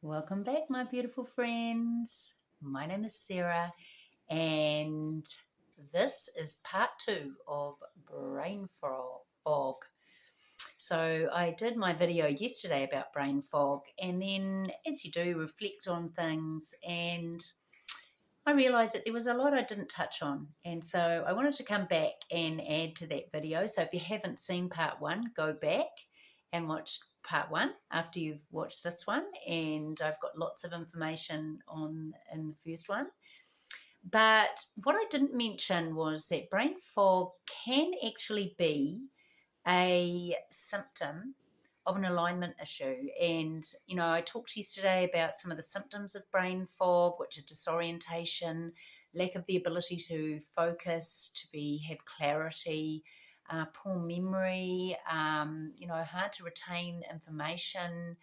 Welcome back, my beautiful friends. My name is Sarah, and this is part 2 of brain fog. So, I did my video yesterday about brain fog, and then, as you do, reflect on things, and I realised that there was a lot I didn't touch on, and so I wanted to come back and add to that video. So, if you haven't seen part 1, go back and watch part 1 after you've watched this one, and I've got lots of information on in the first one. But what I didn't mention was that brain fog can actually be a symptom of an alignment issue. And, I talked yesterday about some of the symptoms of brain fog, which are disorientation, lack of the ability to focus, have clarity, poor memory, hard to retain information.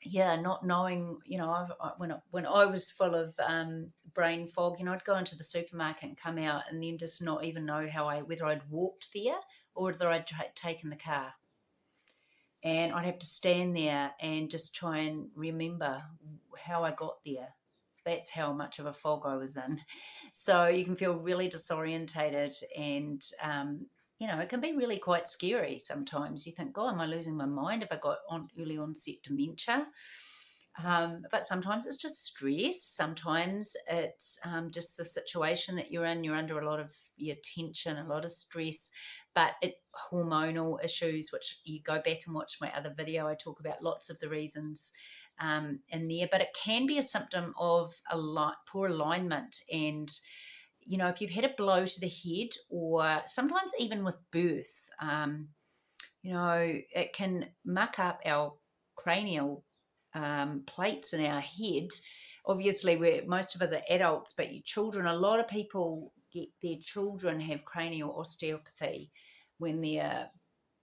Not knowing, when I was full of brain fog, I'd go into the supermarket and come out and then just not even know whether I'd walked there or whether I'd taken the car. And I'd have to stand there and just try and remember how I got there. That's how much of a fog I was in. So you can feel really disorientated, and it can be really quite scary sometimes. You think, God, am I losing my mind? Have I got early onset dementia? But sometimes it's just stress. Sometimes it's just the situation that you're in. You're under a lot of tension, a lot of stress, but hormonal issues, which you go back and watch my other video. I talk about lots of the reasons in there, but it can be a symptom of poor alignment. And if you've had a blow to the head, or sometimes even with birth, it can muck up our cranial plates in our head. Obviously, most of us are adults, but your children, a lot of people get their children have cranial osteopathy when they're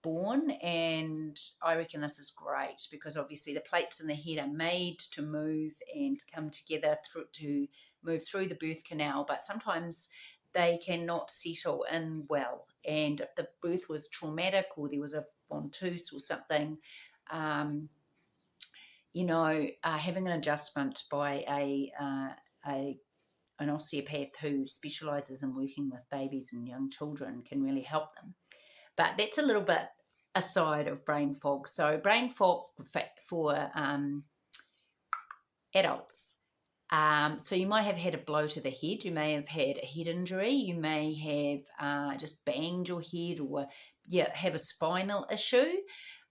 born, and I reckon this is great because obviously the plates in the head are made to move and come together to move through the birth canal, but sometimes they cannot settle in well. And if the birth was traumatic or there was a ventouse or something, having an adjustment by an osteopath who specialises in working with babies and young children can really help them. But that's a little bit aside of brain fog. So brain fog for adults. So you might have had a blow to the head. You may have had a head injury. You may have just banged your head, or have a spinal issue.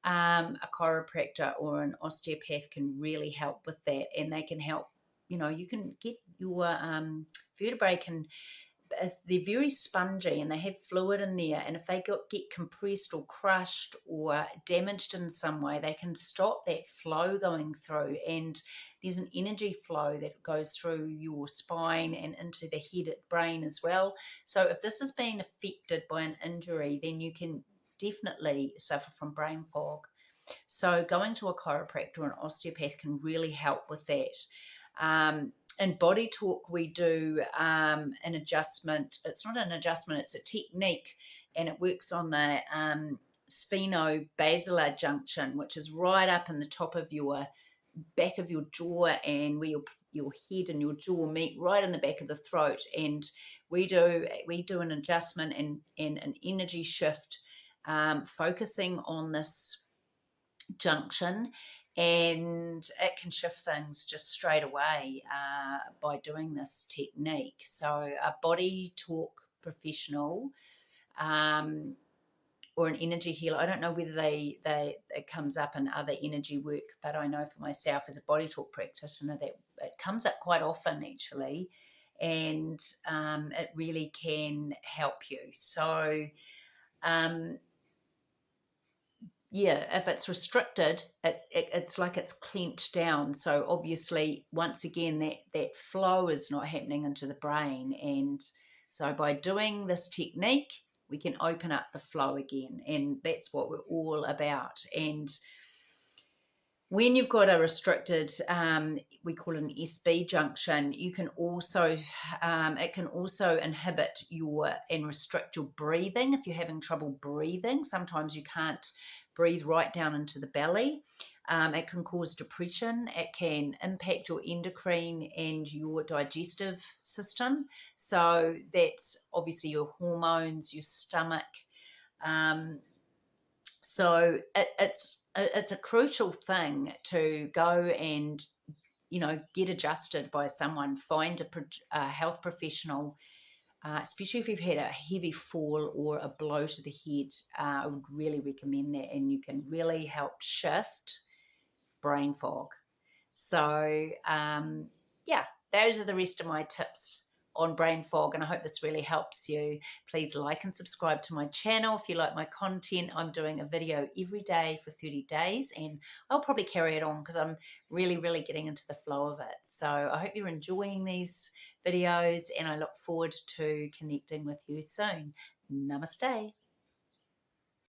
A chiropractor or an osteopath can really help with that, and they can help. You can get your vertebrae they're very spongy and they have fluid in there, and if they get compressed or crushed or damaged in some way, they can stop that flow going through, and there's an energy flow that goes through your spine and into the head brain as well. So if this has been affected by an injury, then you can definitely suffer from brain fog. So going to a chiropractor or an osteopath can really help with that. In Bodytalk, we do an adjustment. It's not an adjustment, it's a technique, and it works on the spheno-basilar junction, which is right up in the top of your back of your jaw, and where your head and your jaw meet, right in the back of the throat. And we do an adjustment and an energy shift, focusing on this junction, and it can shift things just straight away by doing this technique. So a Bodytalk professional or an energy healer, I don't know whether it comes up in other energy work, but I know for myself as a Bodytalk practitioner that it comes up quite often actually, and it really can help you. So if it's restricted, it's like it's clenched down. So obviously, once again, that flow is not happening into the brain. And so by doing this technique, we can open up the flow again. And that's what we're all about. And when you've got a restricted, we call it an SB junction, you can also, it can also inhibit and restrict your breathing. If you're having trouble breathing, sometimes you can't breathe right down into the belly. It can cause depression. It can impact your endocrine and your digestive system. So that's obviously your hormones, your stomach. So it's a crucial thing to go and get adjusted by someone. Find a health professional, especially if you've had a heavy fall or a blow to the head. I would really recommend that, and you can really help shift brain fog. So, yeah, those are the rest of my tips on brain fog, and I hope this really helps you. Please like and subscribe to my channel if you like my content. I'm doing a video every day for 30 days, and I'll probably carry it on because I'm really, really getting into the flow of it. So I hope you're enjoying these videos, and I look forward to connecting with you soon. Namaste.